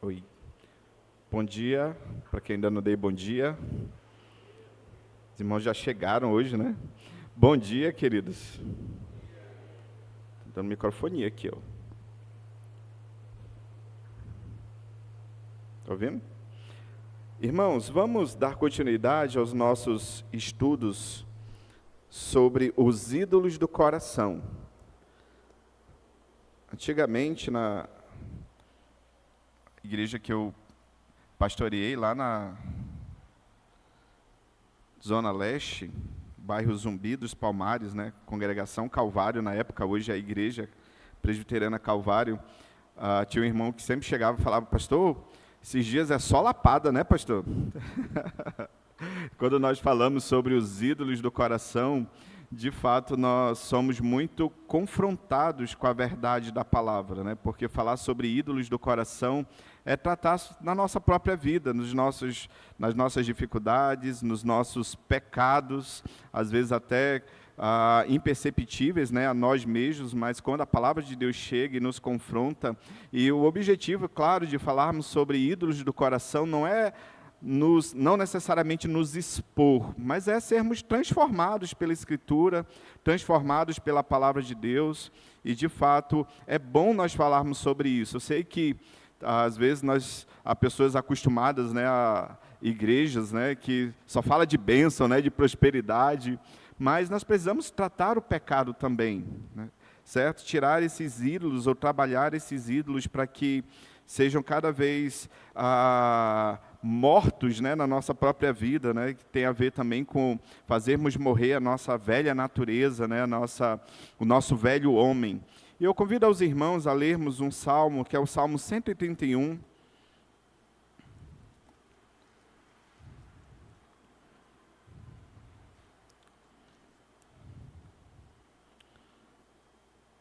Oi. Bom dia, para quem ainda não dei bom dia. Os irmãos já chegaram hoje, né? Bom dia, queridos. Tô dando microfonia aqui, ó. Tá ouvindo? Irmãos, vamos dar continuidade aos nossos estudos sobre os ídolos do coração. Antigamente, na igreja que eu pastoreei, lá na Zona Leste, bairro Zumbi dos Palmares, né? Congregação Calvário, na época, hoje é a Igreja Presbiteriana Calvário, tinha um irmão que sempre chegava e falava: pastor, esses dias é só lapada, né, pastor? Quando nós falamos sobre os ídolos do coração, de fato, nós somos muito confrontados com a verdade da palavra, né? Porque falar sobre ídolos do coração é tratar na nossa própria vida, nas nossas dificuldades, nos nossos pecados, às vezes até imperceptíveis, né, a nós mesmos, mas quando a palavra de Deus chega e nos confronta, e o objetivo, claro, de falarmos sobre ídolos do coração não necessariamente nos expor, mas é sermos transformados pela Escritura, transformados pela palavra de Deus, e de fato é bom nós falarmos sobre isso. Eu sei que às vezes há pessoas acostumadas, né, a igrejas, né, que só fala de bênção, né, de prosperidade, mas nós precisamos tratar o pecado também, né, certo? Tirar esses ídolos ou trabalhar esses ídolos para que sejam cada vez mortos, né, na nossa própria vida, né, que tem a ver também com fazermos morrer a nossa velha natureza, né, o nosso velho homem. E eu convido aos irmãos a lermos um salmo, que é o Salmo 131.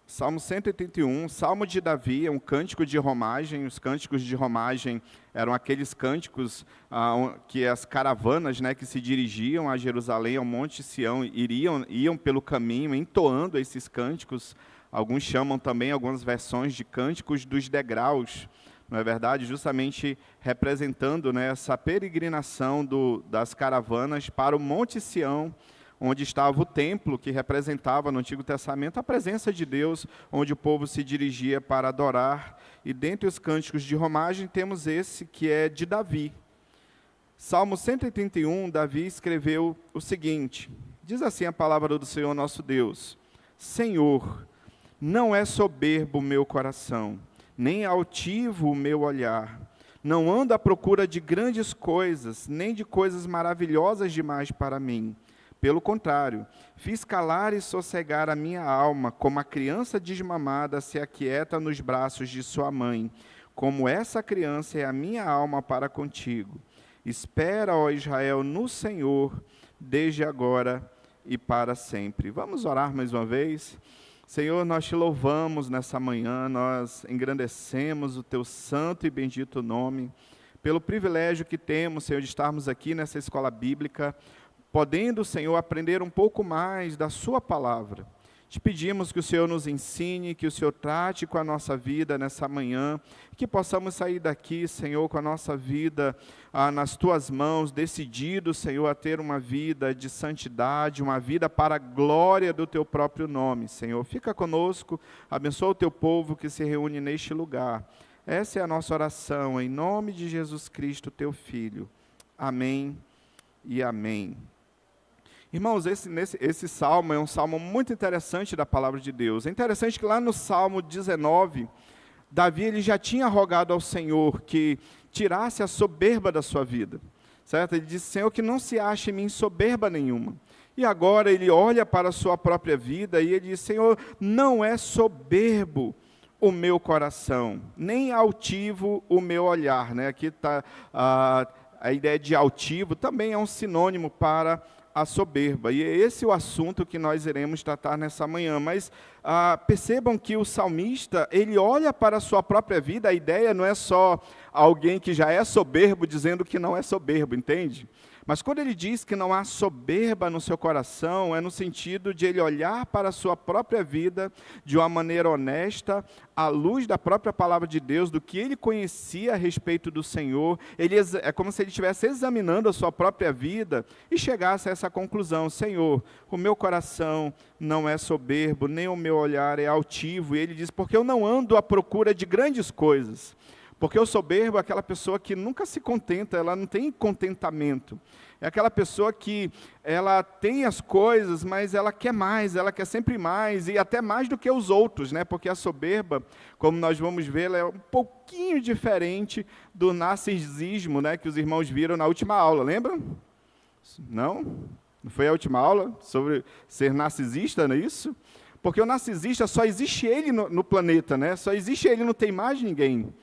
Salmo 131, Salmo de Davi, é um cântico de romagem. Os cânticos de romagem eram aqueles cânticos que as caravanas, né, que se dirigiam a Jerusalém, ao Monte Sião, iam pelo caminho, entoando esses cânticos. Alguns chamam também, algumas versões, de cânticos dos degraus, não é verdade? Justamente representando, né, essa peregrinação das caravanas para o Monte Sião, onde estava o templo, que representava no Antigo Testamento a presença de Deus, onde o povo se dirigia para adorar. E dentre os cânticos de romagem temos esse que é de Davi. Salmo 131, Davi escreveu o seguinte: diz assim a palavra do Senhor nosso Deus: Senhor, não é soberbo o meu coração, nem altivo o meu olhar. Não ando à procura de grandes coisas, nem de coisas maravilhosas demais para mim. Pelo contrário, fiz calar e sossegar a minha alma, como a criança desmamada se aquieta nos braços de sua mãe. Como essa criança é a minha alma para contigo. Espera, ó Israel, no Senhor, desde agora e para sempre. Vamos orar mais uma vez? Senhor, nós te louvamos nessa manhã, nós engrandecemos o teu santo e bendito nome, pelo privilégio que temos, Senhor, de estarmos aqui nessa escola bíblica, podendo, Senhor, aprender um pouco mais da sua palavra. Te pedimos que o Senhor nos ensine, que o Senhor trate com a nossa vida nessa manhã, que possamos sair daqui, Senhor, com a nossa vida nas tuas mãos, decididos, Senhor, a ter uma vida de santidade, uma vida para a glória do teu próprio nome, Senhor. Fica conosco, abençoa o teu povo que se reúne neste lugar. Essa é a nossa oração, em nome de Jesus Cristo, teu Filho. Amém e amém. Irmãos, esse salmo é um salmo muito interessante da palavra de Deus. É interessante que lá no Salmo 19, Davi ele já tinha rogado ao Senhor que tirasse a soberba da sua vida, certo? Ele disse: Senhor, que não se ache em mim soberba nenhuma. E agora ele olha para a sua própria vida e ele diz: Senhor, não é soberbo o meu coração, nem altivo o meu olhar, né? Aqui está a ideia de altivo, também é um sinônimo para a soberba, e é esse o assunto que nós iremos tratar nessa manhã. Mas percebam que o salmista, ele olha para a sua própria vida. A ideia não é só alguém que já é soberbo dizendo que não é soberbo, entende? Mas quando ele diz que não há soberba no seu coração, é no sentido de ele olhar para a sua própria vida de uma maneira honesta, à luz da própria palavra de Deus, do que ele conhecia a respeito do Senhor. É como se ele estivesse examinando a sua própria vida e chegasse a essa conclusão: Senhor, o meu coração não é soberbo, nem o meu olhar é altivo. E ele diz: porque eu não ando à procura de grandes coisas. Porque o soberbo é aquela pessoa que nunca se contenta, ela não tem contentamento. É aquela pessoa que ela tem as coisas, mas ela quer mais, ela quer sempre mais, e até mais do que os outros, né? Porque a soberba, como nós vamos ver, ela é um pouquinho diferente do narcisismo, né? Que os irmãos viram na última aula, lembram? Não? Não foi a última aula sobre ser narcisista, não é isso? Porque o narcisista só existe ele no planeta, né? Só existe ele, não tem mais ninguém.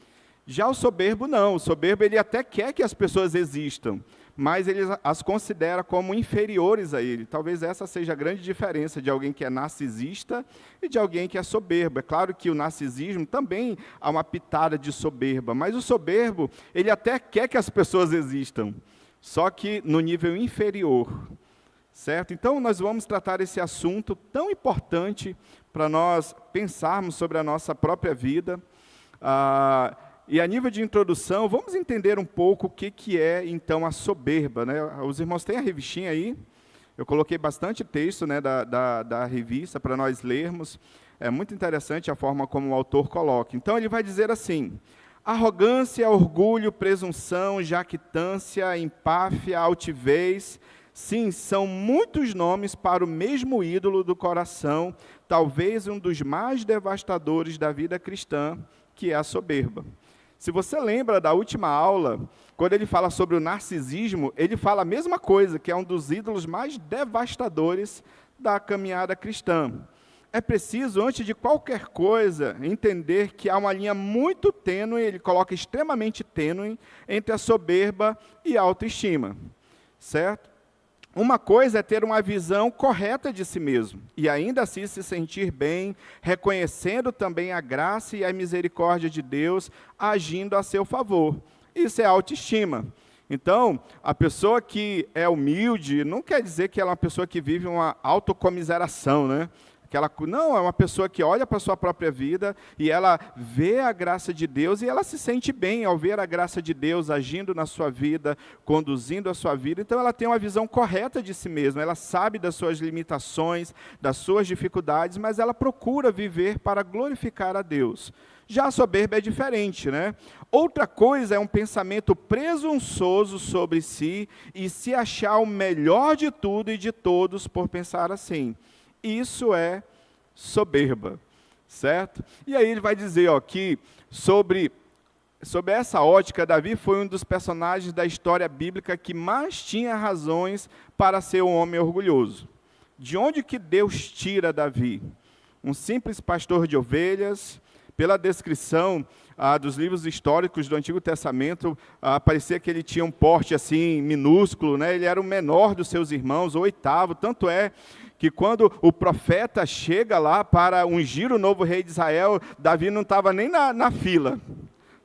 Já o soberbo não, o soberbo ele até quer que as pessoas existam, mas ele as considera como inferiores a ele. Talvez essa seja a grande diferença de alguém que é narcisista e de alguém que é soberbo. É claro que o narcisismo também há uma pitada de soberba, mas o soberbo, ele até quer que as pessoas existam, só que no nível inferior, certo? Então nós vamos tratar esse assunto tão importante para nós pensarmos sobre a nossa própria vida. E a nível de introdução, vamos entender um pouco o que é, então, a soberba, né? Os irmãos têm a revistinha aí? Eu coloquei bastante texto, né, da revista para nós lermos. É muito interessante a forma como o autor coloca. Então, ele vai dizer assim: arrogância, orgulho, presunção, jactância, empáfia, altivez. Sim, são muitos nomes para o mesmo ídolo do coração, talvez um dos mais devastadores da vida cristã, que é a soberba. Se você lembra da última aula, quando ele fala sobre o narcisismo, ele fala a mesma coisa, que é um dos ídolos mais devastadores da caminhada cristã. É preciso, antes de qualquer coisa, entender que há uma linha muito tênue, ele coloca extremamente tênue, entre a soberba e a autoestima, certo? Uma coisa é ter uma visão correta de si mesmo, e ainda assim se sentir bem, reconhecendo também a graça e a misericórdia de Deus, agindo a seu favor. Isso é autoestima. Então, a pessoa que é humilde, não quer dizer que ela é uma pessoa que vive uma autocomiseração, né? Não, é uma pessoa que olha para a sua própria vida e ela vê a graça de Deus e ela se sente bem ao ver a graça de Deus agindo na sua vida, conduzindo a sua vida. Então ela tem uma visão correta de si mesma, ela sabe das suas limitações, das suas dificuldades, mas ela procura viver para glorificar a Deus. Já a soberba é diferente, né? Outra coisa é um pensamento presunçoso sobre si e se achar o melhor de tudo e de todos por pensar assim. Isso é soberba, certo? E aí ele vai dizer que sobre essa ótica, Davi foi um dos personagens da história bíblica que mais tinha razões para ser um homem orgulhoso. De onde que Deus tira Davi? Um simples pastor de ovelhas. Pela descrição dos livros históricos do Antigo Testamento, parecia que ele tinha um porte assim minúsculo, né? Ele era o menor dos seus irmãos, o oitavo, tanto é que quando o profeta chega lá para ungir o novo rei de Israel, Davi não estava nem na fila.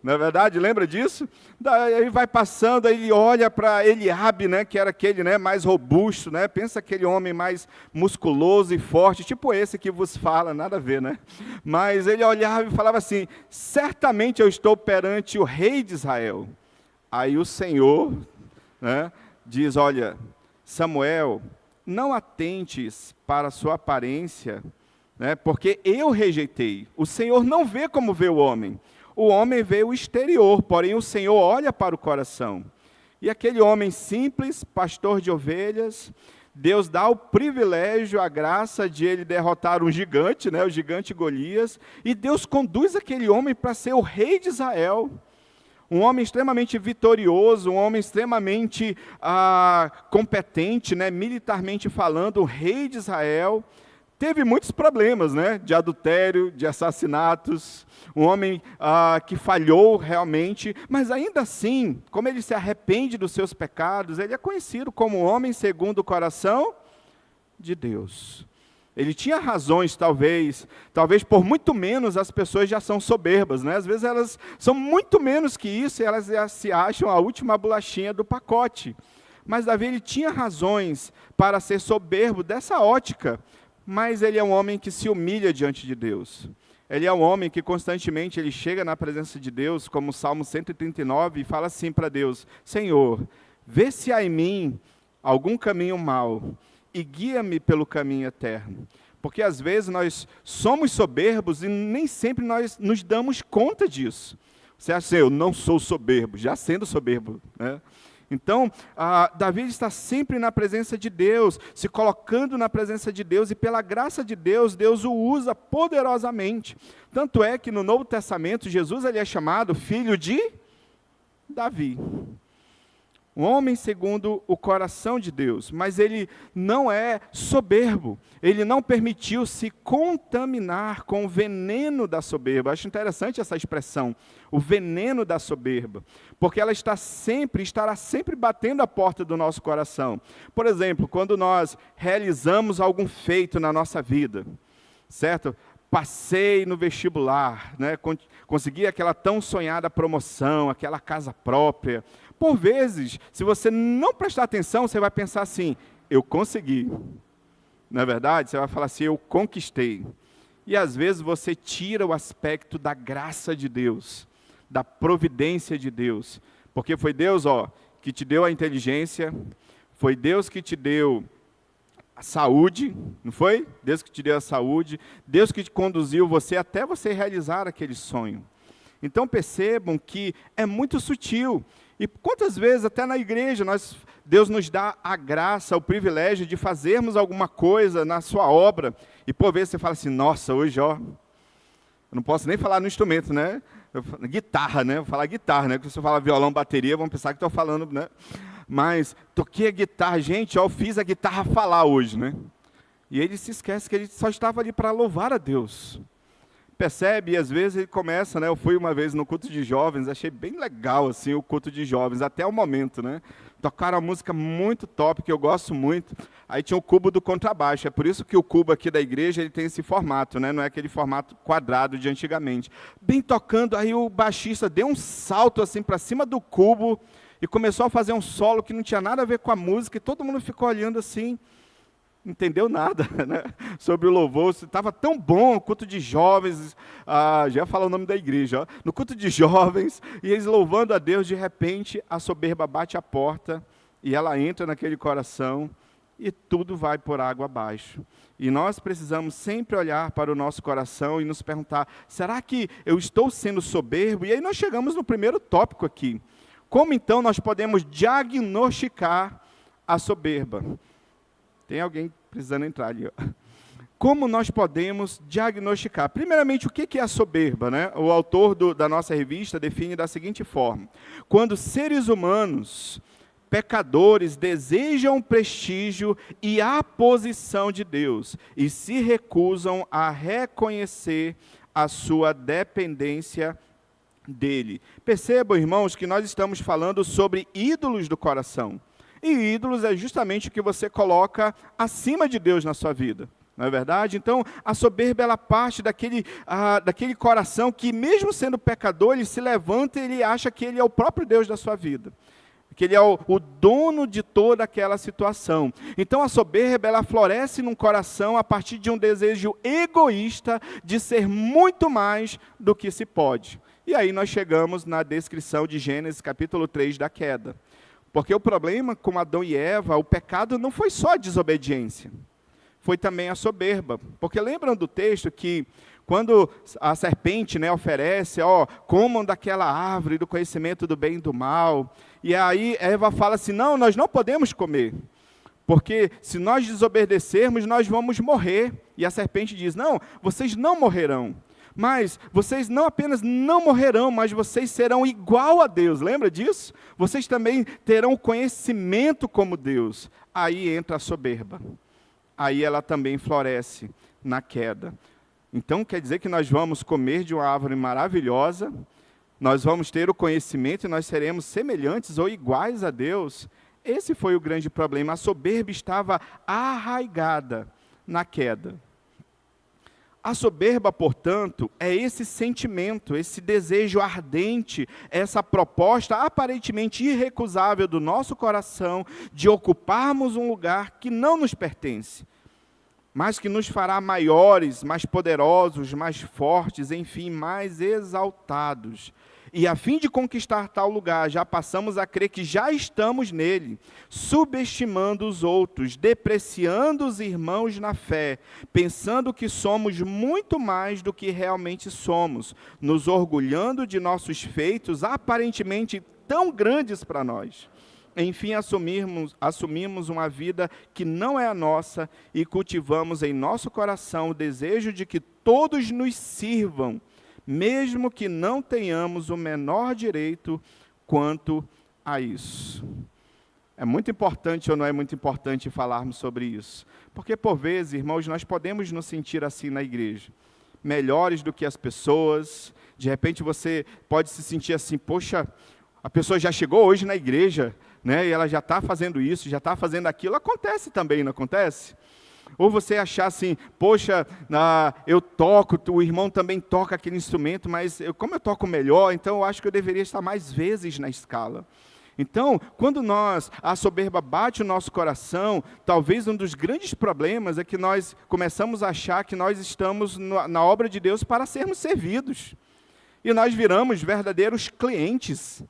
Não é verdade? Lembra disso? Daí vai passando, aí ele olha para Eliabe, né, que era aquele, né, mais robusto, né? Pensa aquele homem mais musculoso e forte, tipo esse que vos fala, nada a ver, né? Mas ele olhava e falava assim: certamente eu estou perante o rei de Israel. Aí o Senhor, né, diz: olha, Samuel, não atentes para a sua aparência, né, porque eu rejeitei. O Senhor não vê como vê o homem. O homem vê o exterior, porém o Senhor olha para o coração. E aquele homem simples, pastor de ovelhas, Deus dá o privilégio, a graça de ele derrotar um gigante, né, o gigante Golias, e Deus conduz aquele homem para ser o rei de Israel. Um homem extremamente vitorioso, um homem extremamente competente, né, militarmente falando, o rei de Israel. Teve muitos problemas, né, de adultério, de assassinatos, um homem que falhou realmente, mas ainda assim, como ele se arrepende dos seus pecados, ele é conhecido como um homem segundo o coração de Deus. Ele tinha razões, talvez por muito menos as pessoas já são soberbas, né? Às vezes elas são muito menos que isso e elas já se acham a última bolachinha do pacote. Mas Davi, ele tinha razões para ser soberbo dessa ótica, mas ele é um homem que se humilha diante de Deus. Ele é um homem que constantemente ele chega na presença de Deus, como o Salmo 139, e fala assim para Deus: Senhor, vê se há em mim algum caminho mau e guia-me pelo caminho eterno. Porque às vezes nós somos soberbos e nem sempre nós nos damos conta disso. Você acha assim, eu não sou soberbo, já sendo soberbo, né? Então, Davi está sempre na presença de Deus, se colocando na presença de Deus, e pela graça de Deus, Deus o usa poderosamente. Tanto é que no Novo Testamento, Jesus ele é chamado filho de Davi. Um homem segundo o coração de Deus, mas ele não é soberbo, ele não permitiu se contaminar com o veneno da soberba. Acho interessante essa expressão, o veneno da soberba, porque ela estará sempre batendo a porta do nosso coração. Por exemplo, quando nós realizamos algum feito na nossa vida, certo? Passei no vestibular, né? Consegui aquela tão sonhada promoção, aquela casa própria. Por vezes, se você não prestar atenção, você vai pensar assim, eu consegui. Não é verdade? Você vai falar assim, eu conquistei. E às vezes você tira o aspecto da graça de Deus, da providência de Deus. Porque foi Deus, que te deu a inteligência, foi Deus que te deu a saúde, não foi? Deus que te deu a saúde, Deus que te conduziu você até você realizar aquele sonho. Então percebam que é muito sutil. E quantas vezes, até na igreja, Deus nos dá a graça, o privilégio de fazermos alguma coisa na sua obra, e por vezes você fala assim, nossa, hoje, eu não posso nem falar no instrumento, né? Guitarra, né? Vou falar guitarra, né? Porque se eu falar violão, bateria, vão pensar que estou falando, né? Mas toquei a guitarra, gente, eu fiz a guitarra falar hoje, né? E ele se esquece que ele só estava ali para louvar a Deus. Percebe? E às vezes ele começa, né? Eu fui uma vez no culto de jovens, achei bem legal assim o culto de jovens, até o momento, né? Tocaram uma música muito top, que eu gosto muito. Aí tinha o cubo do contrabaixo, é por isso que o cubo aqui da igreja ele tem esse formato, né? Não é aquele formato quadrado de antigamente. Bem tocando, aí o baixista deu um salto assim para cima do cubo e começou a fazer um solo que não tinha nada a ver com a música, e todo mundo ficou olhando assim, não entendeu nada, né, sobre o louvor. Estava tão bom o culto de jovens, já ia falar o nome da igreja, no culto de jovens, e eles louvando a Deus, de repente a soberba bate a porta, e ela entra naquele coração, e tudo vai por água abaixo. E nós precisamos sempre olhar para o nosso coração e nos perguntar, será que eu estou sendo soberbo? E aí nós chegamos no primeiro tópico aqui. Como então nós podemos diagnosticar a soberba? Tem alguém precisando entrar ali. Como nós podemos diagnosticar? Primeiramente, o que é a soberba, né? O autor da nossa revista define da seguinte forma: quando seres humanos, pecadores, desejam prestígio e a posição de Deus e se recusam a reconhecer a sua dependência dele. Percebam, irmãos, que nós estamos falando sobre ídolos do coração. E ídolos é justamente o que você coloca acima de Deus na sua vida, não é verdade? Então, a soberba, ela parte daquele coração que, mesmo sendo pecador, ele se levanta e ele acha que ele é o próprio Deus da sua vida, que ele é o dono de toda aquela situação. Então, a soberba, ela floresce num coração a partir de um desejo egoísta de ser muito mais do que se pode. E aí nós chegamos na descrição de Gênesis capítulo 3 da queda. Porque o problema com Adão e Eva, o pecado não foi só a desobediência, foi também a soberba. Porque lembram do texto que quando a serpente, né, oferece, comam daquela árvore do conhecimento do bem e do mal, e aí Eva fala assim, não, nós não podemos comer, porque se nós desobedecermos, nós vamos morrer. E a serpente diz, não, vocês não morrerão. Mas vocês não apenas não morrerão, mas vocês serão igual a Deus. Lembra disso? Vocês também terão conhecimento como Deus. Aí entra a soberba. Aí ela também floresce na queda. Então quer dizer que nós vamos comer de uma árvore maravilhosa, nós vamos ter o conhecimento e nós seremos semelhantes ou iguais a Deus. Esse foi o grande problema. A soberba estava arraigada na queda. A soberba, portanto, é esse sentimento, esse desejo ardente, essa proposta aparentemente irrecusável do nosso coração de ocuparmos um lugar que não nos pertence, mas que nos fará maiores, mais poderosos, mais fortes, enfim, mais exaltados. E a fim de conquistar tal lugar, já passamos a crer que já estamos nele, subestimando os outros, depreciando os irmãos na fé, pensando que somos muito mais do que realmente somos, nos orgulhando de nossos feitos aparentemente tão grandes para nós. Enfim, assumimos uma vida que não é a nossa e cultivamos em nosso coração o desejo de que todos nos sirvam, mesmo que não tenhamos o menor direito quanto a isso. É muito importante ou não é muito importante falarmos sobre isso? Porque, por vezes, irmãos, nós podemos nos sentir assim na igreja, melhores do que as pessoas. De repente você pode se sentir assim, poxa, a pessoa já chegou hoje na igreja, né, e ela já está fazendo isso, já está fazendo aquilo. Acontece também, não acontece? Ou você achar assim, poxa, eu toco, o irmão também toca aquele instrumento, mas como eu toco melhor, então eu acho que eu deveria estar mais vezes na escala. Então, quando a soberba bate o nosso coração, talvez um dos grandes problemas é que nós começamos a achar que nós estamos na obra de Deus para sermos servidos. E nós viramos verdadeiros clientes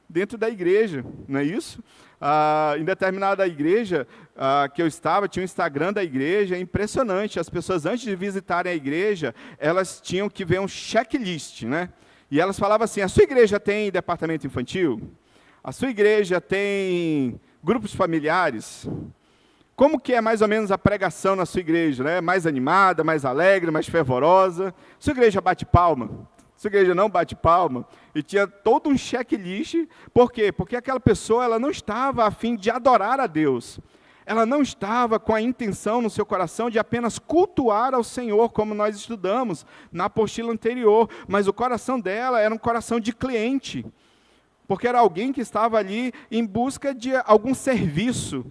dentro da igreja, não é isso? Em determinada igreja que eu estava, tinha um Instagram da igreja, é impressionante. As pessoas, antes de visitarem a igreja, elas tinham que ver um checklist, né? E elas falavam assim, a sua igreja tem departamento infantil? A sua igreja tem grupos familiares? Como que é mais ou menos a pregação na sua igreja, né? Mais animada, mais alegre, mais fervorosa? Sua igreja bate palma? Sua igreja não bate palma? E tinha todo um checklist. Por quê? Porque aquela pessoa ela não estava a fim de adorar a Deus. Ela não estava com a intenção no seu coração de apenas cultuar ao Senhor, como nós estudamos na apostila anterior. Mas o coração dela era um coração de cliente. Porque era alguém que estava ali em busca de algum serviço.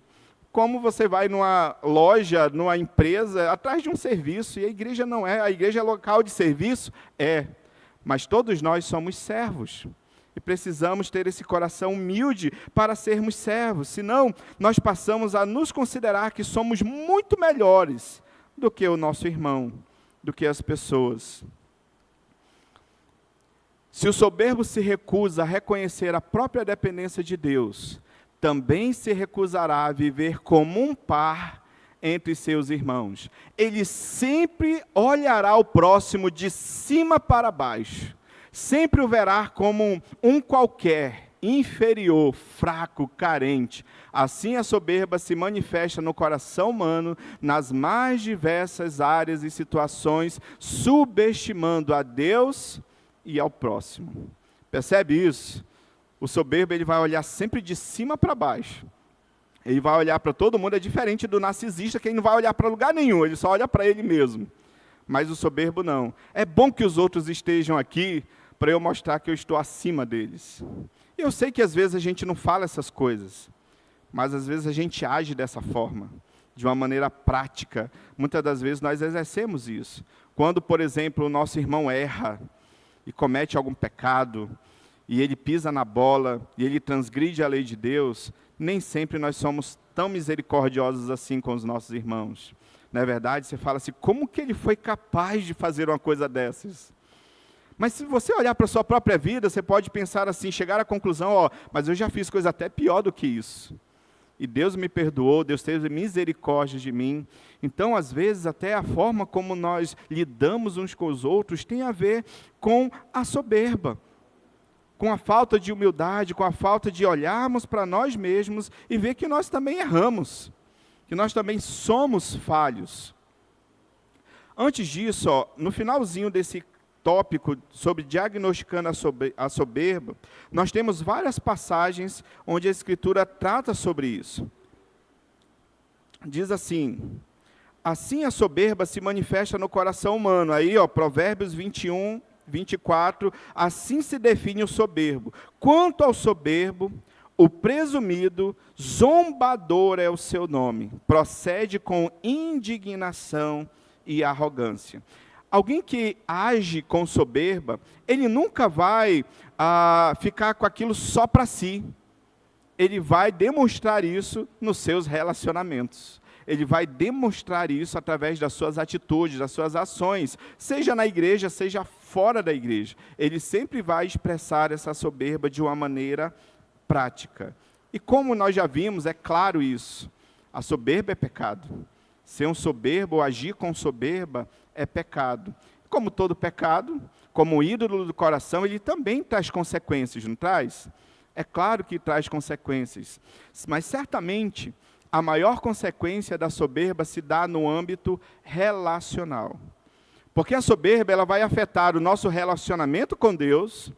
Como você vai numa loja, numa empresa, atrás de um serviço. E a igreja não é. A igreja é local de serviço? É. Mas todos nós somos servos, e precisamos ter esse coração humilde para sermos servos, senão nós passamos a nos considerar que somos muito melhores do que o nosso irmão, do que as pessoas. Se o soberbo se recusa a reconhecer a própria dependência de Deus, também se recusará a viver como um par entre seus irmãos. Ele sempre olhará o próximo de cima para baixo. Sempre o verá como um qualquer, inferior, fraco, carente. Assim a soberba se manifesta no coração humano, nas mais diversas áreas e situações, subestimando a Deus e ao próximo. Percebe isso? O soberbo ele vai olhar sempre de cima para baixo. Ele vai olhar para todo mundo, é diferente do narcisista, que ele não vai olhar para lugar nenhum, ele só olha para ele mesmo. Mas o soberbo não. É bom que os outros estejam aqui, para eu mostrar que eu estou acima deles. E eu sei que às vezes a gente não fala essas coisas, mas às vezes a gente age dessa forma, de uma maneira prática. Muitas das vezes nós exercemos isso. Quando, por exemplo, o nosso irmão erra, e comete algum pecado, e ele pisa na bola, e ele transgride a lei de Deus, nem sempre nós somos tão misericordiosos assim com os nossos irmãos. Não é verdade? Você fala assim, como que ele foi capaz de fazer uma coisa dessas? Mas se você olhar para a sua própria vida, você pode pensar assim, chegar à conclusão, mas eu já fiz coisa até pior do que isso. E Deus me perdoou, Deus teve misericórdia de mim. Então, às vezes, até a forma como nós lidamos uns com os outros tem a ver com a soberba, com a falta de humildade, com a falta de olharmos para nós mesmos e ver que nós também erramos, que nós também somos falhos. Antes disso, no finalzinho desse tópico sobre diagnosticando a soberba, nós temos várias passagens onde a Escritura trata sobre isso. Diz assim, assim a soberba se manifesta no coração humano. Aí, Provérbios 21, 24, assim se define o soberbo. Quanto ao soberbo, o presumido, zombador é o seu nome. Procede com indignação e arrogância. alguém que age com soberba, ele nunca vai ficar com aquilo só para si. Ele vai demonstrar isso nos seus relacionamentos. Ele vai demonstrar isso através das suas atitudes, das suas ações, seja na igreja, seja fora da igreja. Ele sempre vai expressar essa soberba de uma maneira prática. E como nós já vimos, é claro isso, a soberba é pecado. Ser um soberbo ou agir com soberba é pecado. Como todo pecado, como ídolo do coração, ele também traz consequências, não traz? É claro que traz consequências, mas certamente a maior consequência da soberba se dá no âmbito relacional. Porque a soberba ela vai afetar o nosso relacionamento com Deus,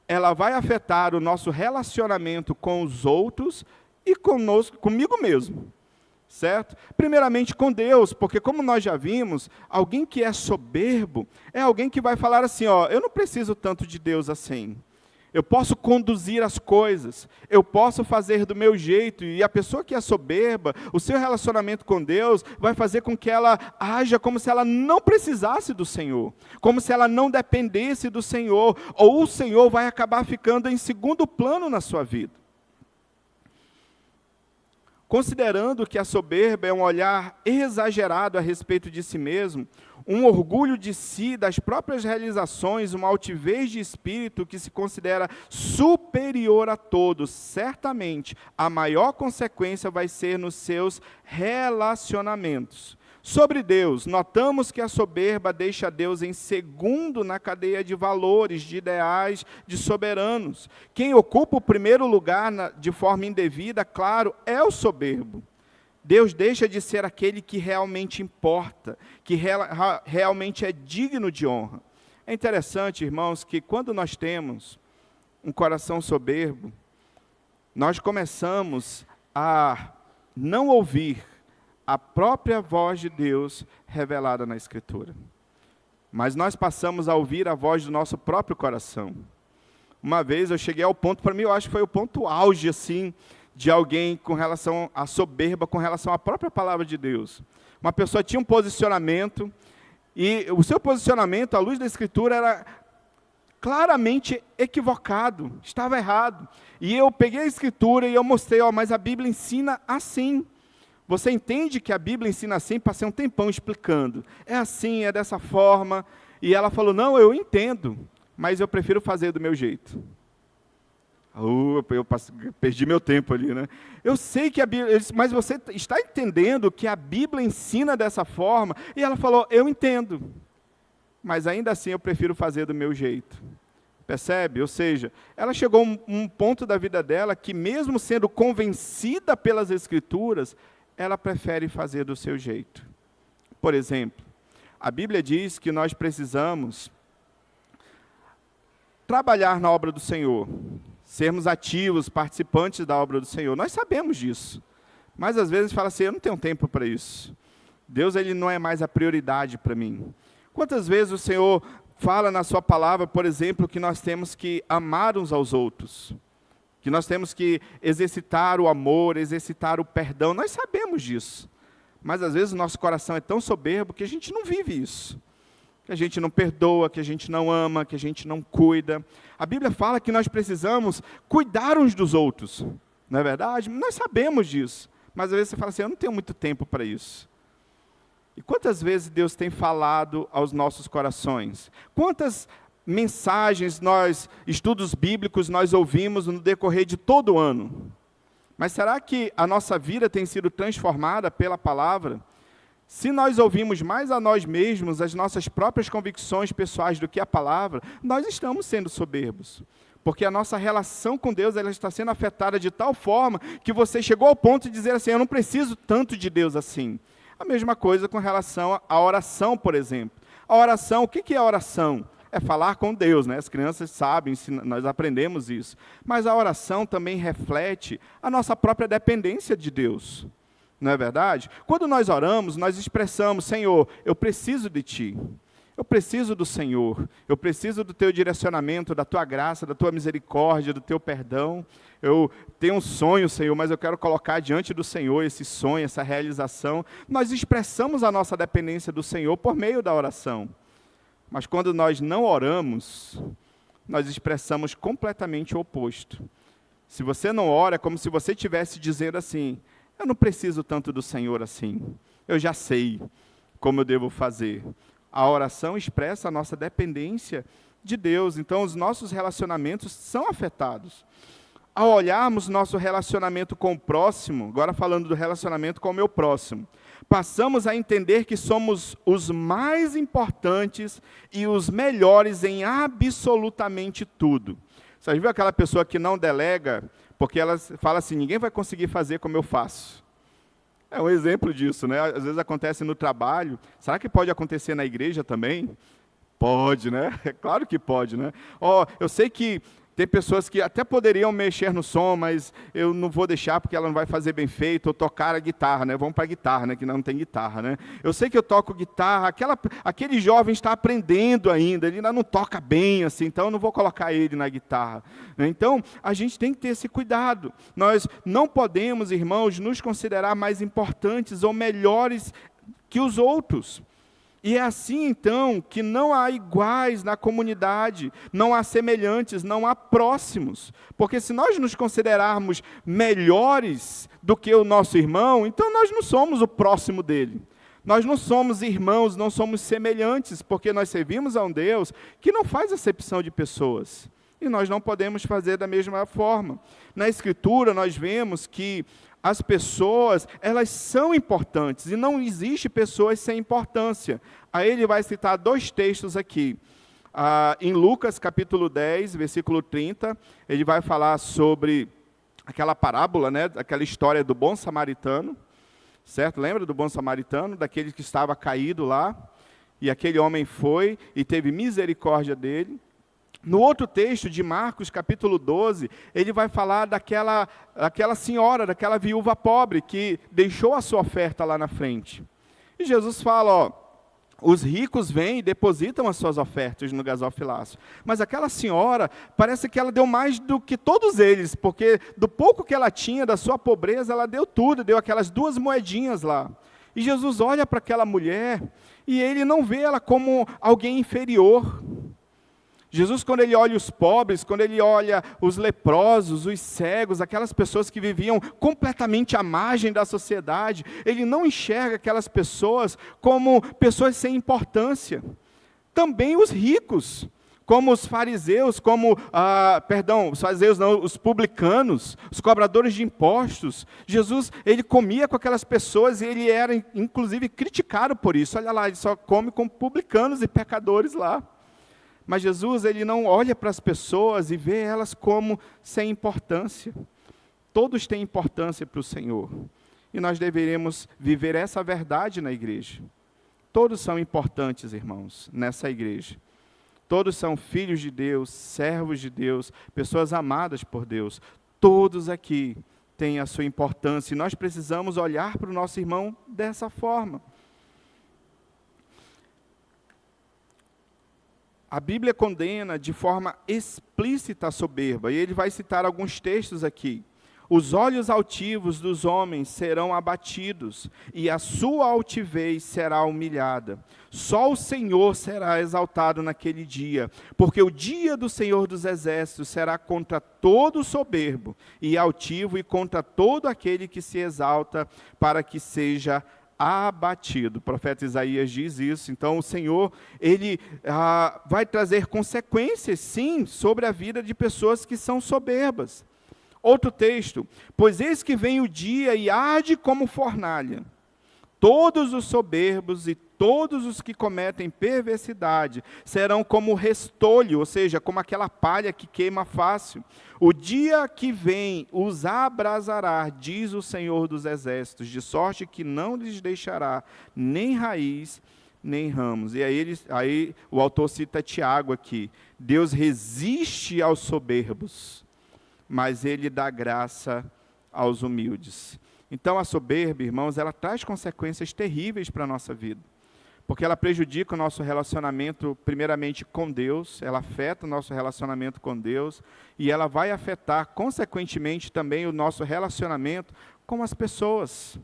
ela vai afetar o nosso relacionamento com os outros e comigo mesmo. Certo? Primeiramente com Deus, porque como nós já vimos, alguém que é soberbo é alguém que vai falar assim, eu não preciso tanto de Deus assim. Eu posso conduzir as coisas, eu posso fazer do meu jeito, e a pessoa que é soberba, o seu relacionamento com Deus vai fazer com que ela haja como se ela não precisasse do Senhor, como se ela não dependesse do Senhor, ou o Senhor vai acabar ficando em segundo plano na sua vida. Considerando que a soberba é um olhar exagerado a respeito de si mesmo, um orgulho de si, das próprias realizações, uma altivez de espírito que se considera superior a todos, certamente a maior consequência vai ser nos seus relacionamentos. Sobre Deus, notamos que a soberba deixa Deus em segundo na cadeia de valores, de ideais, de soberanos. Quem ocupa o primeiro lugar de forma indevida, claro, é o soberbo. Deus deixa de ser aquele que realmente importa, que realmente é digno de honra. É interessante, irmãos, que quando nós temos um coração soberbo, nós começamos a não ouvir a própria voz de Deus revelada na Escritura. Mas nós passamos a ouvir a voz do nosso próprio coração. Uma vez eu cheguei ao ponto, para mim eu acho que foi o ponto auge, assim, de alguém com relação à soberba, com relação à própria palavra de Deus. Uma pessoa tinha um posicionamento, e o seu posicionamento, à luz da Escritura, era claramente equivocado, estava errado. E eu peguei a Escritura e eu mostrei, mas a Bíblia ensina assim. Você entende que a Bíblia ensina assim? Passei um tempão explicando. É assim, é dessa forma. E ela falou, não, eu entendo, mas eu prefiro fazer do meu jeito. Eu perdi meu tempo ali, né? Eu sei que a Bíblia, mas você está entendendo que a Bíblia ensina dessa forma? E ela falou, eu entendo, mas ainda assim eu prefiro fazer do meu jeito. Percebe? Ou seja, ela chegou a um ponto da vida dela que mesmo sendo convencida pelas Escrituras, ela prefere fazer do seu jeito. Por exemplo, a Bíblia diz que nós precisamos trabalhar na obra do Senhor, sermos ativos, participantes da obra do Senhor. Nós sabemos disso, mas às vezes fala assim, eu não tenho tempo para isso. Deus ele não é mais a prioridade para mim. Quantas vezes o Senhor fala na sua palavra, por exemplo, que nós temos que amar uns aos outros, que nós temos que exercitar o amor, exercitar o perdão, nós sabemos disso. Mas às vezes o nosso coração é tão soberbo que a gente não vive isso. Que a gente não perdoa, que a gente não ama, que a gente não cuida. A Bíblia fala que nós precisamos cuidar uns dos outros. Não é verdade? Nós sabemos disso. Mas às vezes você fala assim, eu não tenho muito tempo para isso. E quantas vezes Deus tem falado aos nossos corações? Quantas mensagens, estudos bíblicos nós ouvimos no decorrer de todo o ano? Mas será que a nossa vida tem sido transformada pela palavra? Se nós ouvimos mais a nós mesmos, as nossas próprias convicções pessoais do que a palavra, nós estamos sendo soberbos. Porque a nossa relação com Deus ela está sendo afetada de tal forma que você chegou ao ponto de dizer assim, eu não preciso tanto de Deus assim. A mesma coisa com relação à oração, por exemplo. A oração, o que é a oração? É falar com Deus, né? As crianças sabem, nós aprendemos isso. Mas a oração também reflete a nossa própria dependência de Deus. Não é verdade? Quando nós oramos, nós expressamos, Senhor, eu preciso de Ti. Eu preciso do Senhor. Eu preciso do Teu direcionamento, da Tua graça, da Tua misericórdia, do Teu perdão. Eu tenho um sonho, Senhor, mas eu quero colocar diante do Senhor esse sonho, essa realização. Nós expressamos a nossa dependência do Senhor por meio da oração. Mas quando nós não oramos, nós expressamos completamente o oposto. Se você não ora, é como se você estivesse dizendo assim: eu não preciso tanto do Senhor assim, eu já sei como eu devo fazer. A oração expressa a nossa dependência de Deus, então os nossos relacionamentos são afetados. Ao olharmos nosso relacionamento com o próximo, agora falando do relacionamento com o meu próximo, passamos a entender que somos os mais importantes e os melhores em absolutamente tudo. Você viu aquela pessoa que não delega, porque ela fala assim: ninguém vai conseguir fazer como eu faço. É um exemplo disso, né? Às vezes acontece no trabalho. Será que pode acontecer na igreja também? Pode, né? É claro que pode, né? Eu sei que tem pessoas que até poderiam mexer no som, mas eu não vou deixar porque ela não vai fazer bem feito, ou tocar a guitarra, né? Vamos para a guitarra, né? Que não tem guitarra, né? Eu sei que eu toco guitarra, aquele jovem está aprendendo ainda, ele ainda não toca bem, assim, então eu não vou colocar ele na guitarra. Né? Então, a gente tem que ter esse cuidado. Nós não podemos, irmãos, nos considerar mais importantes ou melhores que os outros. E é assim, então, que não há iguais na comunidade, não há semelhantes, não há próximos. Porque se nós nos considerarmos melhores do que o nosso irmão, então nós não somos o próximo dele. Nós não somos irmãos, não somos semelhantes, porque nós servimos a um Deus que não faz acepção de pessoas. E nós não podemos fazer da mesma forma. Na Escritura, nós vemos que as pessoas, elas são importantes, e não existe pessoas sem importância. Aí ele vai citar 2 textos aqui. Em Lucas, capítulo 10, versículo 30, ele vai falar sobre aquela parábola, né, aquela história do bom samaritano, certo? Lembra do bom samaritano, daquele que estava caído lá, e aquele homem foi e teve misericórdia dele. No outro texto de Marcos, capítulo 12, ele vai falar daquela senhora, daquela viúva pobre, que deixou a sua oferta lá na frente. E Jesus fala, os ricos vêm e depositam as suas ofertas no gasofilácio. Mas aquela senhora, parece que ela deu mais do que todos eles, porque do pouco que ela tinha, da sua pobreza, ela deu tudo, deu aquelas 2 moedinhas lá. E Jesus olha para aquela mulher, e ele não vê ela como alguém inferior. Jesus, quando ele olha os pobres, quando ele olha os leprosos, os cegos, aquelas pessoas que viviam completamente à margem da sociedade, ele não enxerga aquelas pessoas como pessoas sem importância. Também os ricos, como os fariseus, os fariseus não, os publicanos, os cobradores de impostos. Jesus, ele comia com aquelas pessoas e ele era, inclusive, criticado por isso. Olha lá, ele só come com publicanos e pecadores lá. Mas Jesus, ele não olha para as pessoas e vê elas como sem importância. Todos têm importância para o Senhor. E nós deveremos viver essa verdade na igreja. Todos são importantes, irmãos, nessa igreja. Todos são filhos de Deus, servos de Deus, pessoas amadas por Deus. Todos aqui têm a sua importância. E nós precisamos olhar para o nosso irmão dessa forma. A Bíblia condena de forma explícita a soberba, e ele vai citar alguns textos aqui. Os olhos altivos dos homens serão abatidos, e a sua altivez será humilhada. Só o Senhor será exaltado naquele dia, porque o dia do Senhor dos Exércitos será contra todo soberbo e altivo, e contra todo aquele que se exalta, para que seja abatido. O profeta Isaías diz isso. Então o Senhor, ele vai trazer consequências, sim, sobre a vida de pessoas que são soberbas. Outro texto: pois eis que vem o dia e arde como fornalha. Todos os soberbos e todos os que cometem perversidade serão como restolho, ou seja, como aquela palha que queima fácil. O dia que vem os abrasará, diz o Senhor dos Exércitos, de sorte que não lhes deixará nem raiz, nem ramos. E aí o autor cita Tiago aqui: Deus resiste aos soberbos, mas ele dá graça aos humildes. Então a soberba, irmãos, ela traz consequências terríveis para a nossa vida. Porque ela prejudica o nosso relacionamento, primeiramente, com Deus, ela afeta o nosso relacionamento com Deus, e ela vai afetar, consequentemente, também o nosso relacionamento com as pessoas.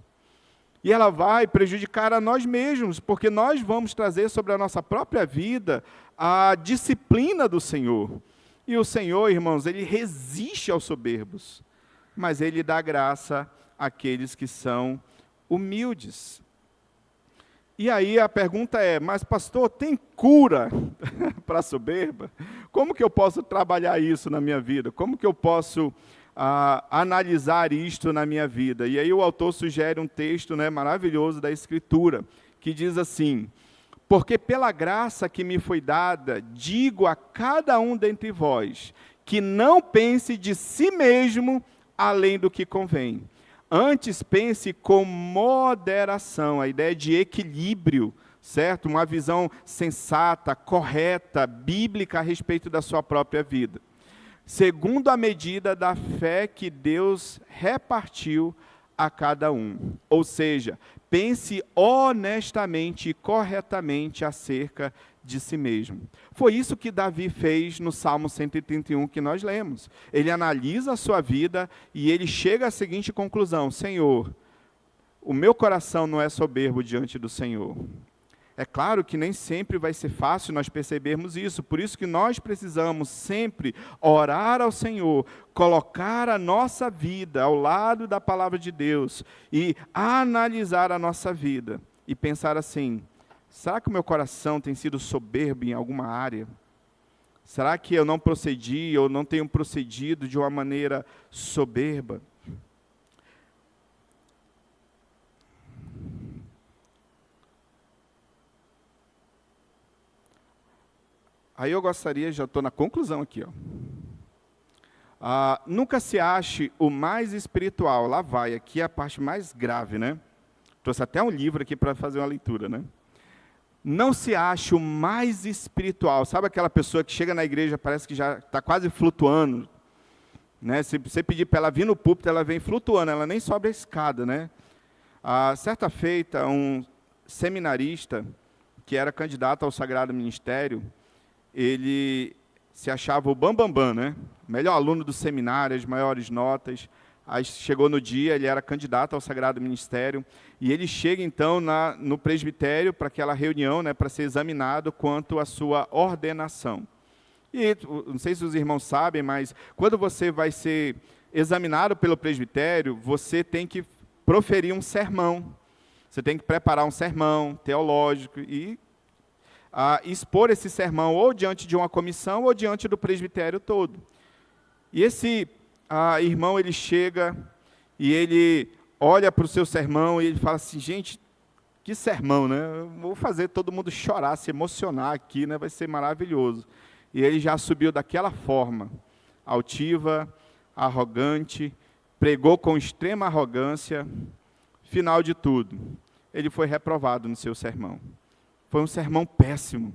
E ela vai prejudicar a nós mesmos, porque nós vamos trazer sobre a nossa própria vida a disciplina do Senhor. E o Senhor, irmãos, Ele resiste aos soberbos, mas Ele dá graça àqueles que são humildes. E aí a pergunta é, mas pastor, tem cura para a soberba? Como que eu posso trabalhar isso na minha vida? Como que eu posso analisar isto na minha vida? E aí o autor sugere um texto, né, maravilhoso da Escritura, que diz assim: porque pela graça que me foi dada, digo a cada um dentre vós, que não pense de si mesmo além do que convém. Antes pense com moderação, a ideia de equilíbrio, certo? Uma visão sensata, correta, bíblica a respeito da sua própria vida. Segundo a medida da fé que Deus repartiu a cada um. Ou seja, pense honestamente e corretamente acerca de si mesmo. Foi isso que Davi fez no Salmo 131 que nós lemos. Ele analisa a sua vida e ele chega à seguinte conclusão: Senhor, o meu coração não é soberbo diante do Senhor. É claro que nem sempre vai ser fácil nós percebermos isso, por isso que nós precisamos sempre orar ao Senhor, colocar a nossa vida ao lado da palavra de Deus e analisar a nossa vida e pensar assim: será que o meu coração tem sido soberbo em alguma área? Será que eu não procedi ou não tenho procedido de uma maneira soberba? Aí eu gostaria, já estou na conclusão aqui, nunca se ache o mais espiritual. Lá vai, aqui é a parte mais grave, né? Trouxe até um livro aqui para fazer uma leitura, né? Não se ache o mais espiritual. Sabe aquela pessoa que chega na igreja, parece que já está quase flutuando, né? Se você pedir para ela vir no púlpito, ela vem flutuando, ela nem sobe a escada, né? Certa feita, um seminarista que era candidato ao Sagrado Ministério, ele se achava o bambambam, né? Melhor aluno do seminário, as maiores notas. Aí chegou no dia, ele era candidato ao Sagrado Ministério, e ele chega então no presbitério para aquela reunião, né, para ser examinado quanto à sua ordenação. E não sei se os irmãos sabem, mas quando você vai ser examinado pelo presbitério, você tem que proferir um sermão. Você tem que preparar um sermão teológico e expor esse sermão ou diante de uma comissão ou diante do presbitério todo. E esse irmão, ele chega e ele olha para o seu sermão e ele fala assim: gente, que sermão, né? Eu vou fazer todo mundo chorar, se emocionar aqui, né? Vai ser maravilhoso. E ele já subiu daquela forma, altiva, arrogante, pregou com extrema arrogância. Final de tudo, ele foi reprovado no seu sermão. Foi um sermão péssimo.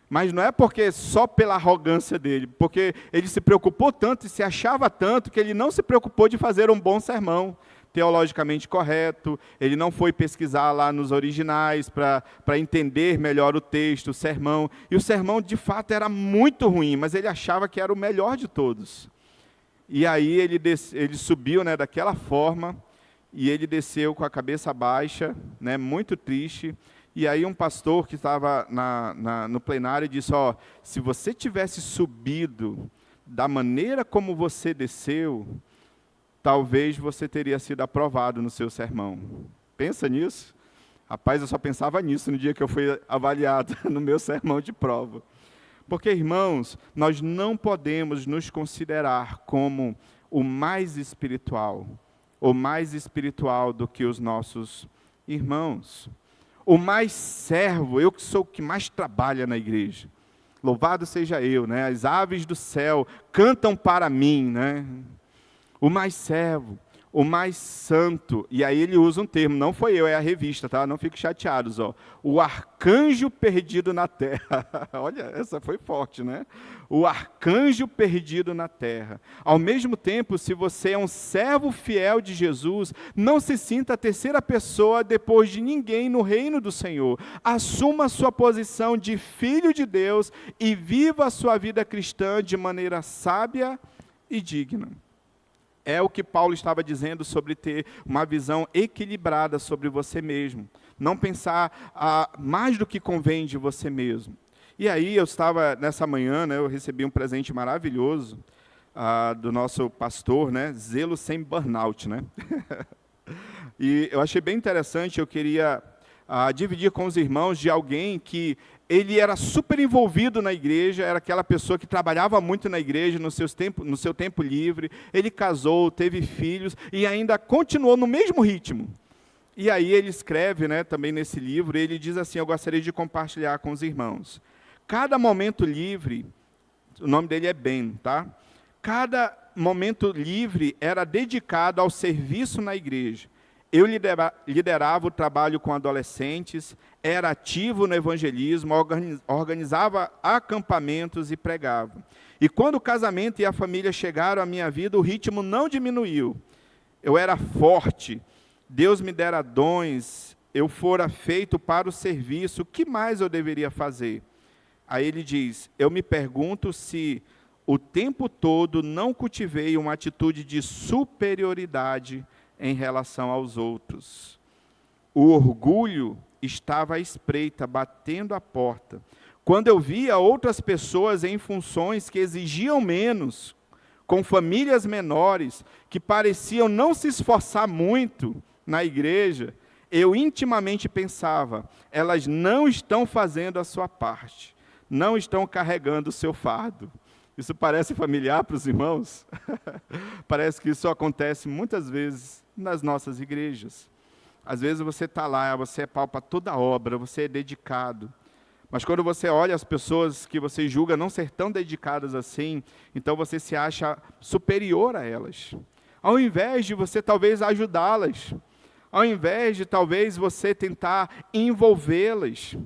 Mas não é porque só pela arrogância dele, porque ele se preocupou tanto e se achava tanto que ele não se preocupou de fazer um bom sermão, teologicamente correto. Ele não foi pesquisar lá nos originais para entender melhor o texto, o sermão. E o sermão, de fato, era muito ruim, mas ele achava que era o melhor de todos. E aí ele subiu, né, daquela forma, e ele desceu com a cabeça baixa, né, muito triste. E aí um pastor que estava no plenário disse: se você tivesse subido da maneira como você desceu, talvez você teria sido aprovado no seu sermão. Pensa nisso? Rapaz, eu só pensava nisso no dia que eu fui avaliado no meu sermão de prova. Porque, irmãos, nós não podemos nos considerar como o mais espiritual, ou mais espiritual do que os nossos irmãos. O mais servo, eu que sou o que mais trabalha na igreja. Louvado seja eu, né? As aves do céu cantam para mim, né? O mais servo, o mais santo. E aí ele usa um termo, não foi eu, é a revista, tá? Não fiquem chateados, o arcanjo perdido na terra. Olha, essa foi forte, né? O arcanjo perdido na terra. Ao mesmo tempo, se você é um servo fiel de Jesus, não se sinta a terceira pessoa depois de ninguém no reino do Senhor. Assuma a sua posição de filho de Deus e viva a sua vida cristã de maneira sábia e digna. É o que Paulo estava dizendo sobre ter uma visão equilibrada sobre você mesmo. Não pensar mais do que convém de você mesmo. E aí eu estava, nessa manhã, né, eu recebi um presente maravilhoso do nosso pastor, né, zelo sem burnout, né? E eu achei bem interessante, eu queria dividir com os irmãos de alguém que ele era super envolvido na igreja, era aquela pessoa que trabalhava muito na igreja, no seu tempo livre, ele casou, teve filhos e ainda continuou no mesmo ritmo. E aí ele escreve, né, também nesse livro, ele diz assim, eu gostaria de compartilhar com os irmãos. Cada momento livre, o nome dele é Ben, tá? Cada momento livre era dedicado ao serviço na igreja. Eu liderava o trabalho com adolescentes, era ativo no evangelismo, organizava acampamentos e pregava. E quando o casamento e a família chegaram à minha vida, o ritmo não diminuiu. Eu era forte, Deus me dera dons, eu fora feito para o serviço, o que mais eu deveria fazer? Aí ele diz, eu me pergunto se o tempo todo não cultivei uma atitude de superioridade em relação aos outros. O orgulho estava à espreita, batendo a porta. Quando eu via outras pessoas em funções que exigiam menos, com famílias menores, que pareciam não se esforçar muito na igreja, eu intimamente pensava, elas não estão fazendo a sua parte, não estão carregando o seu fardo. Isso parece familiar para os irmãos? Parece que isso acontece muitas vezes nas nossas igrejas. Às vezes você está lá, você é pau para toda a obra, você é dedicado. Mas quando você olha as pessoas que você julga não ser tão dedicadas assim, então você se acha superior a elas. Ao invés de você talvez ajudá-las, ao invés de talvez você tentar envolvê-las,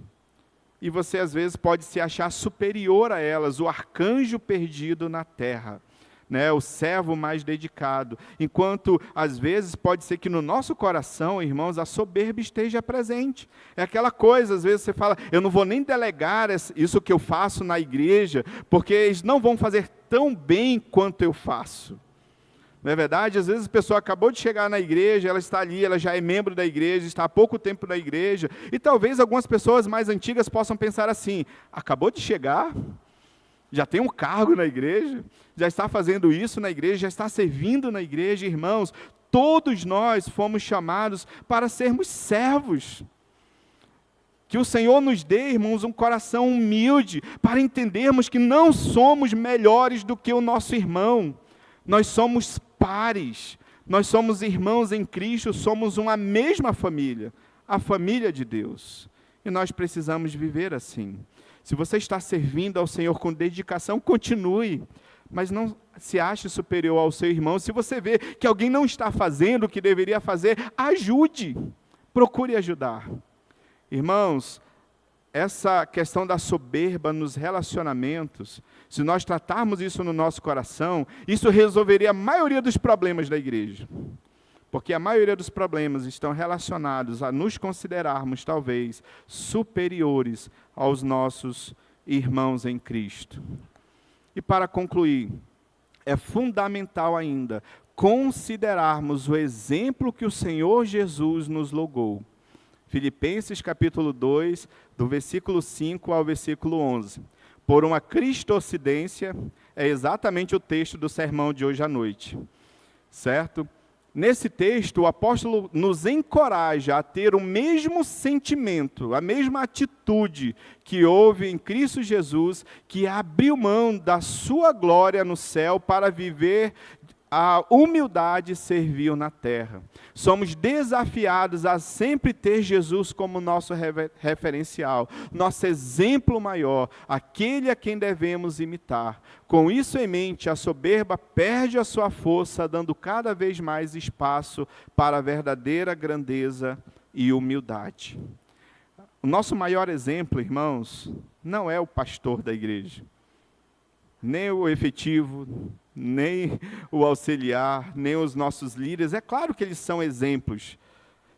e você às vezes pode se achar superior a elas, o arcanjo perdido na terra, né? O servo mais dedicado. Enquanto às vezes pode ser que no nosso coração, irmãos, a soberba esteja presente. É aquela coisa, às vezes você fala, eu não vou nem delegar isso que eu faço na igreja, porque eles não vão fazer tão bem quanto eu faço. Não é verdade? Às vezes a pessoa acabou de chegar na igreja, ela está ali, ela já é membro da igreja, está há pouco tempo na igreja, e talvez algumas pessoas mais antigas possam pensar assim, acabou de chegar, já tem um cargo na igreja, já está fazendo isso na igreja, já está servindo na igreja. Irmãos, todos nós fomos chamados para sermos servos. Que o Senhor nos dê, irmãos, um coração humilde, para entendermos que não somos melhores do que o nosso irmão. Nós somos pares, nós somos irmãos em Cristo, somos uma mesma família, a família de Deus. E nós precisamos viver assim. Se você está servindo ao Senhor com dedicação, continue, mas não se ache superior ao seu irmão. Se você vê que alguém não está fazendo o que deveria fazer, ajude, procure ajudar. Irmãos, essa questão da soberba nos relacionamentos, se nós tratarmos isso no nosso coração, isso resolveria a maioria dos problemas da igreja. Porque a maioria dos problemas estão relacionados a nos considerarmos, talvez, superiores aos nossos irmãos em Cristo. E para concluir, é fundamental ainda considerarmos o exemplo que o Senhor Jesus nos logou. Filipenses capítulo 2, do versículo 5 ao versículo 11. Por uma cristocidência, é exatamente o texto do sermão de hoje à noite. Certo? Nesse texto, o apóstolo nos encoraja a ter o mesmo sentimento, a mesma atitude que houve em Cristo Jesus, que abriu mão da sua glória no céu para viver a humildade serviu na terra. Somos desafiados a sempre ter Jesus como nosso referencial, nosso exemplo maior, aquele a quem devemos imitar. Com isso em mente, a soberba perde a sua força, dando cada vez mais espaço para a verdadeira grandeza e humildade. O nosso maior exemplo, irmãos, não é o pastor da igreja, nem o efetivo, nem o auxiliar, nem os nossos líderes. É claro que eles são exemplos,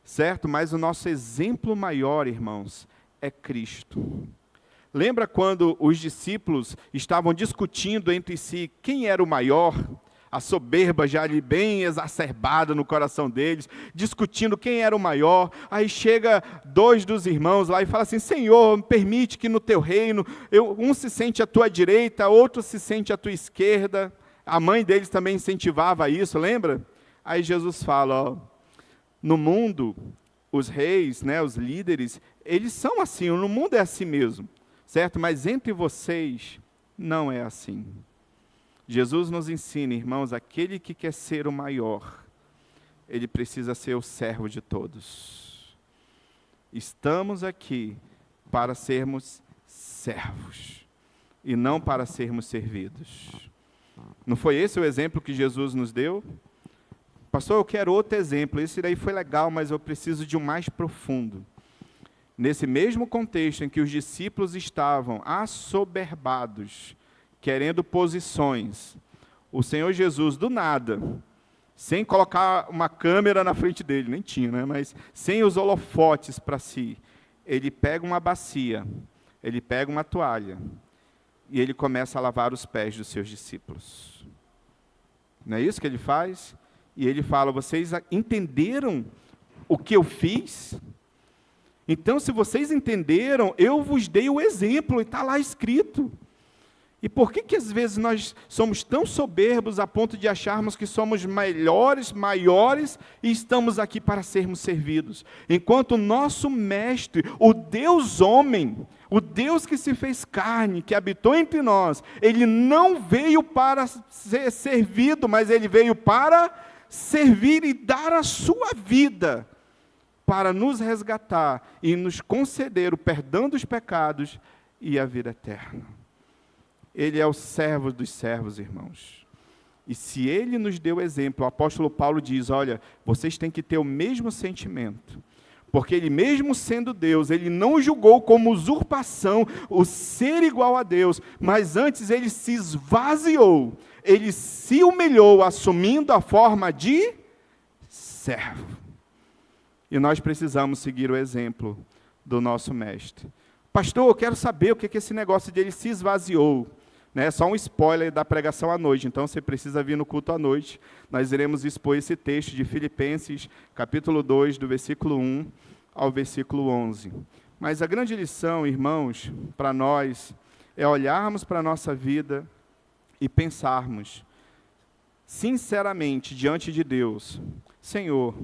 certo? Mas o nosso exemplo maior, irmãos, é Cristo. Lembra quando os discípulos estavam discutindo entre si quem era o maior? a soberba já ali bem exacerbada no coração deles, discutindo quem era o maior. Aí chega 2 dos irmãos lá e fala assim: Senhor, permite que no teu reino, um se sente à tua direita, outro se sente à tua esquerda. A mãe deles também incentivava isso, lembra? Aí Jesus fala, ó, no mundo, os reis, né, os líderes, eles são assim, no mundo é assim mesmo, certo? Mas entre vocês, não é assim. Jesus nos ensina, irmãos, aquele que quer ser o maior, ele precisa ser o servo de todos. Estamos aqui para sermos servos, e não para sermos servidos. Não foi esse o exemplo que Jesus nos deu? Pastor, eu quero outro exemplo. Esse daí foi legal, mas eu preciso de um mais profundo. Nesse mesmo contexto em que os discípulos estavam assoberbados, querendo posições, o Senhor Jesus, do nada, sem colocar uma câmera na frente dele, nem tinha, né? Mas sem os holofotes para si, ele pega uma bacia, ele pega uma toalha, e ele começa a lavar os pés dos seus discípulos. Não é isso que ele faz? E ele fala, vocês entenderam o que eu fiz? Então, se vocês entenderam, eu vos dei o exemplo, e está lá escrito. E por que às vezes nós somos tão soberbos a ponto de acharmos que somos melhores, maiores, e estamos aqui para sermos servidos? Enquanto o nosso mestre, o Deus homem, o Deus que se fez carne, que habitou entre nós, ele não veio para ser servido, mas ele veio para servir e dar a sua vida para nos resgatar e nos conceder o perdão dos pecados e a vida eterna. Ele é o servo dos servos, irmãos. E se ele nos deu exemplo, o apóstolo Paulo diz, olha, vocês têm que ter o mesmo sentimento. Porque ele mesmo sendo Deus, ele não julgou como usurpação o ser igual a Deus, mas antes ele se esvaziou, ele se humilhou, assumindo a forma de servo. E nós precisamos seguir o exemplo do nosso mestre. Pastor, eu quero saber o que é esse negócio de ele se esvaziou. Né? Só um spoiler da pregação à noite, então você precisa vir no culto à noite. Nós iremos expor esse texto de Filipenses, capítulo 2, do versículo 1 ao versículo 11. Mas a grande lição, irmãos, para nós, é olharmos para a nossa vida e pensarmos, sinceramente, diante de Deus, Senhor,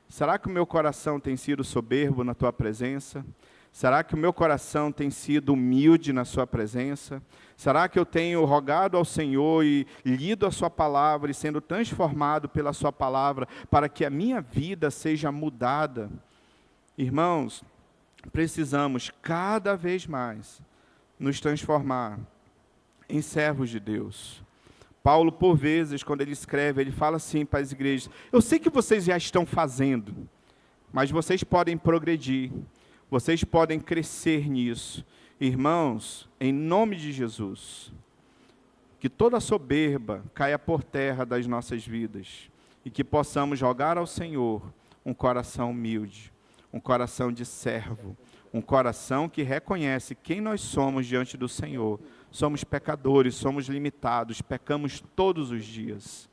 será que o meu coração tem sido soberbo na Tua presença? Será que o meu coração tem sido humilde na sua presença? Será que eu tenho rogado ao Senhor e lido a sua palavra e sendo transformado pela sua palavra para que a minha vida seja mudada? Irmãos, precisamos cada vez mais nos transformar em servos de Deus. Paulo, por vezes, quando ele escreve, ele fala assim para as igrejas, eu sei que vocês já estão fazendo, mas vocês podem progredir. Vocês podem crescer nisso. Irmãos, em nome de Jesus, que toda soberba caia por terra das nossas vidas e que possamos rogar ao Senhor um coração humilde, um coração de servo, um coração que reconhece quem nós somos diante do Senhor. Somos pecadores, somos limitados, pecamos todos os dias.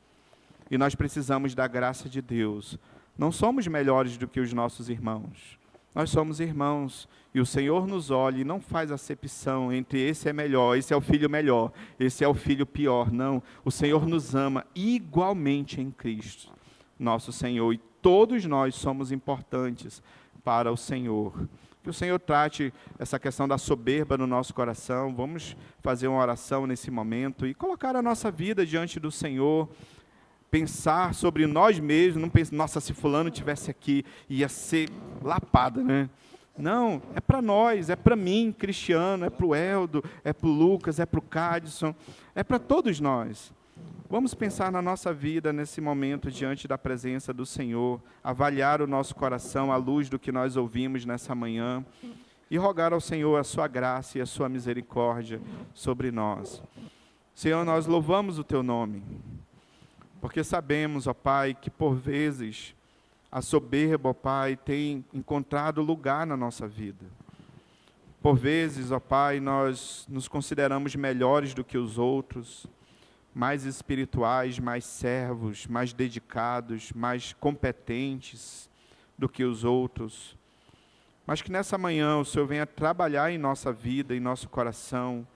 E nós precisamos da graça de Deus. Não somos melhores do que os nossos irmãos. Nós somos irmãos, e o Senhor nos olha e não faz acepção entre esse é melhor, esse é o filho melhor, esse é o filho pior. Não, o Senhor nos ama igualmente em Cristo, nosso Senhor, e todos nós somos importantes para o Senhor. Que o Senhor trate essa questão da soberba no nosso coração. Vamos fazer uma oração nesse momento e colocar a nossa vida diante do Senhor. Pensar sobre nós mesmos, não pensar, nossa, se fulano estivesse aqui, ia ser lapada, né? Não, é para nós, é para mim, Cristiano, é para o Eldo, é para o Lucas, é para o Cadson, é para todos nós. Vamos pensar na nossa vida nesse momento, diante da presença do Senhor, avaliar o nosso coração à luz do que nós ouvimos nessa manhã e rogar ao Senhor a sua graça e a sua misericórdia sobre nós. Senhor, nós louvamos o Teu nome. Porque sabemos, ó Pai, que por vezes a soberba, ó Pai, tem encontrado lugar na nossa vida. Por vezes, ó Pai, nós nos consideramos melhores do que os outros. mais espirituais, mais servos, mais dedicados, mais competentes do que os outros. Mas que nessa manhã o Senhor venha trabalhar em nossa vida, em nosso coração,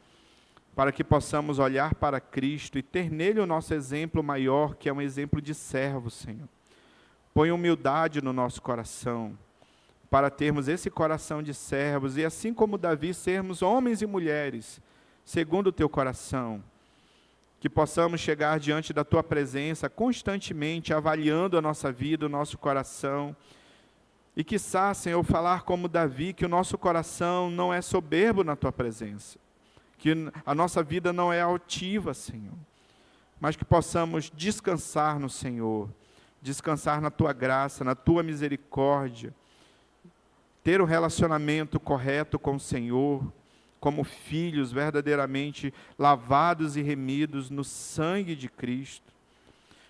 para que possamos olhar para Cristo e ter nele o nosso exemplo maior, que é um exemplo de servo, Senhor. Põe humildade no nosso coração, para termos esse coração de servos, e assim como Davi, sermos homens e mulheres, segundo o teu coração, que possamos chegar diante da tua presença, constantemente avaliando a nossa vida, o nosso coração, e quiçá, Senhor, falar como Davi, que o nosso coração não é soberbo na tua presença, que a nossa vida não é altiva, Senhor, mas que possamos descansar no Senhor, descansar na tua graça, na tua misericórdia, ter o relacionamento correto com o Senhor, como filhos verdadeiramente lavados e remidos no sangue de Cristo.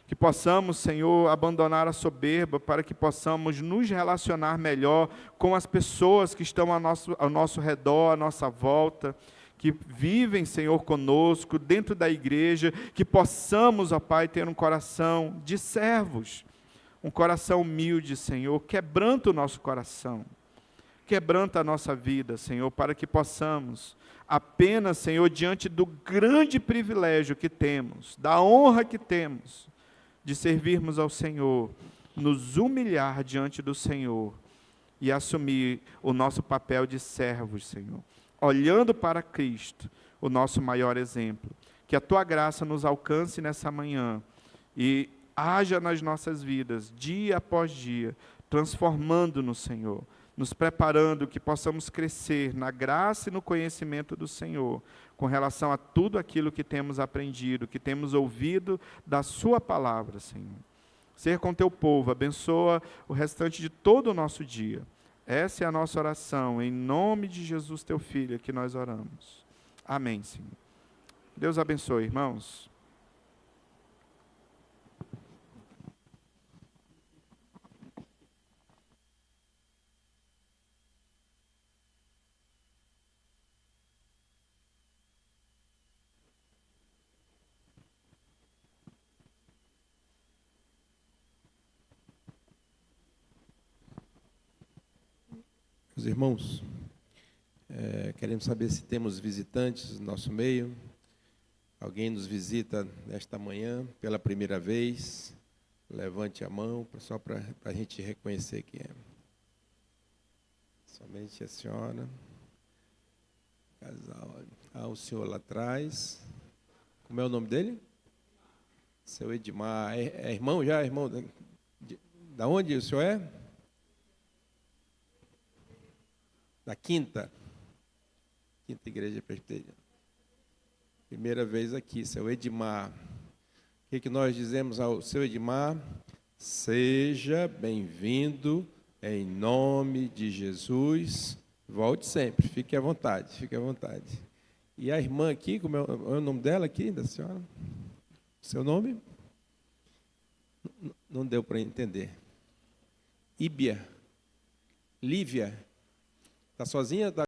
Que possamos, Senhor, abandonar a soberba para que possamos nos relacionar melhor com as pessoas que estão ao nosso redor, à nossa volta, que vivem, Senhor, conosco, dentro da igreja, que possamos, ó Pai, ter um coração de servos, um coração humilde, Senhor, quebranta o nosso coração. Quebranta a nossa vida, Senhor, para que possamos apenas, Senhor, diante do grande privilégio que temos, da honra que temos, de servirmos ao Senhor, nos humilhar diante do Senhor e assumir o nosso papel de servos, Senhor, olhando para Cristo, o nosso maior exemplo. Que a Tua graça nos alcance nessa manhã e haja nas nossas vidas, dia após dia, transformando-nos, Senhor, nos preparando que possamos crescer na graça e no conhecimento do Senhor, com relação a tudo aquilo que temos aprendido, que temos ouvido da Sua palavra, Senhor. Ser com Teu povo, abençoa o restante de todo o nosso dia. Essa é a nossa oração, em nome de Jesus, Teu Filho, que nós oramos. Amém, Senhor. Deus abençoe, irmãos. Meus irmãos, queremos saber se temos visitantes no nosso meio. Alguém nos visita nesta manhã pela primeira vez? Levante a mão, só para a gente reconhecer quem é. Somente a senhora. Casal. O senhor lá atrás. Como é o nome dele? Seu Edmar. É irmão já? Irmão? Da onde o senhor é? Da quinta igreja presbiteriana. Primeira vez aqui, seu Edmar. O que nós dizemos ao seu Edmar? Seja bem-vindo em nome de Jesus. Volte sempre, fique à vontade, fique à vontade. E a irmã aqui, como é o nome dela aqui, da senhora? Seu nome? Não deu para entender. Íbia. Lívia. Está sozinha?